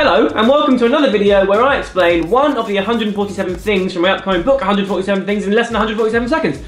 Hello and welcome to another video where I explain one of the 147 things from my upcoming book, 147 Things in Less Than 147 Seconds.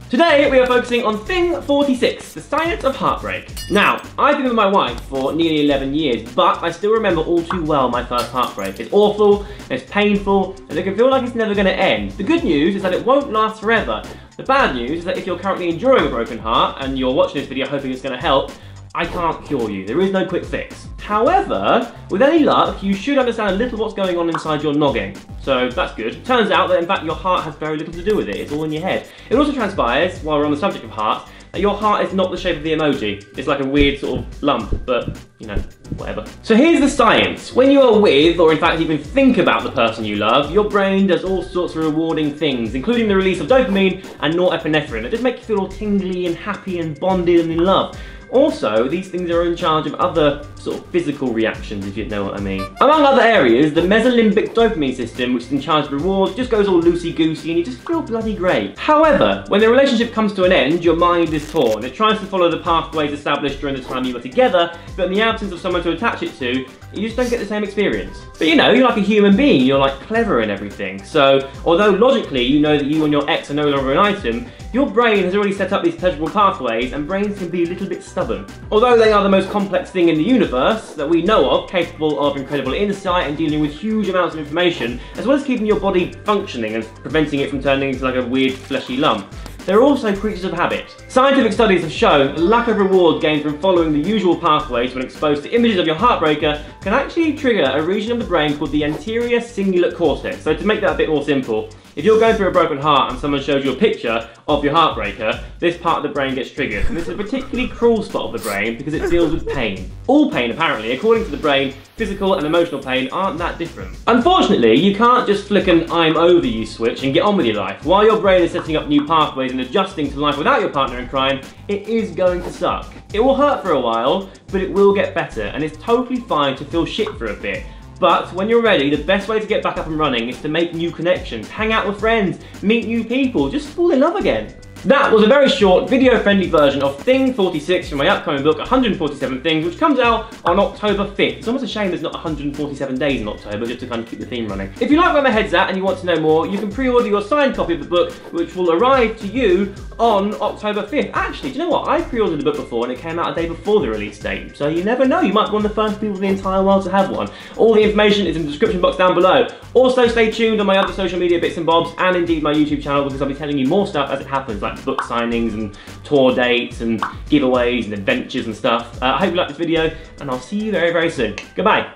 Today we are focusing on thing 46, the science of heartbreak. Now, I've been with my wife for nearly 11 years, but I still remember all too well my first heartbreak. It's awful, it's painful, and it can feel like it's never going to end. The good news is that it won't last forever. The bad news is that if you're currently enduring a broken heart and you're watching this video hoping it's going to help, I can't cure you. There is no quick fix. However, with any luck, you should understand a little what's going on inside your noggin. So that's good. Turns out that in fact your heart has very little to do with it. It's all in your head. It also transpires, while we're on the subject of hearts, that your heart is not the shape of the emoji. It's like a weird sort of lump, but you know, whatever. So here's the science. When you are with, or in fact even think about the person you love, your brain does all sorts of rewarding things, including the release of dopamine and norepinephrine that just make you feel all tingly and happy and bonded and in love. Also, these things are in charge of other sort of physical reactions, if you know what I mean. Among other areas, the mesolimbic dopamine system, which is in charge of rewards, just goes all loosey-goosey and you just feel bloody great. However, when the relationship comes to an end, your mind is torn. It tries to follow the pathways established during the time you were together, but in the absence of someone to attach it to, you just don't get the same experience. But you know, you're like a human being, you're like clever and everything. So, although logically you know that you and your ex are no longer an item, your brain has already set up these pleasurable pathways, and brains can be a little bit stubborn. Although they are the most complex thing in the universe that we know of, capable of incredible insight and dealing with huge amounts of information, as well as keeping your body functioning and preventing it from turning into like a weird fleshy lump, they're also creatures of habit. Scientific studies have shown the lack of reward gained from following the usual pathways when exposed to images of your heartbreaker can actually trigger a region of the brain called the anterior cingulate cortex. So to make that a bit more simple, if you're going through a broken heart and someone shows you a picture of your heartbreaker, this part of the brain gets triggered. And this is a particularly cruel spot of the brain because it deals with pain. All pain, apparently, according to the brain, physical and emotional pain aren't that different. Unfortunately, you can't just flick an I'm over you switch and get on with your life. While your brain is setting up new pathways and adjusting to life without your partner in crime, it is going to suck. It will hurt for a while, but it will get better, and it's totally fine to feel shit for a bit. But when you're ready, the best way to get back up and running is to make new connections, hang out with friends, meet new people, just fall in love again. That was a very short, video-friendly version of Thing 46 from my upcoming book, 147 Things, which comes out on October 5th. It's almost a shame there's not 147 days in October, just to kind of keep the theme running. If you like where my head's at and you want to know more, you can pre-order your signed copy of the book, which will arrive to you on October 5th. Actually, do you know what? I pre-ordered the book before and it came out a day before the release date, so you never know, you might be one of the first people in the entire world to have one. All the information is in the description box down below. Also, stay tuned on my other social media bits and bobs, and indeed my YouTube channel, because I'll be telling you more stuff as it happens, like book signings and tour dates and giveaways and adventures and stuff. I hope you liked this video, and I'll see you very, very soon. Goodbye.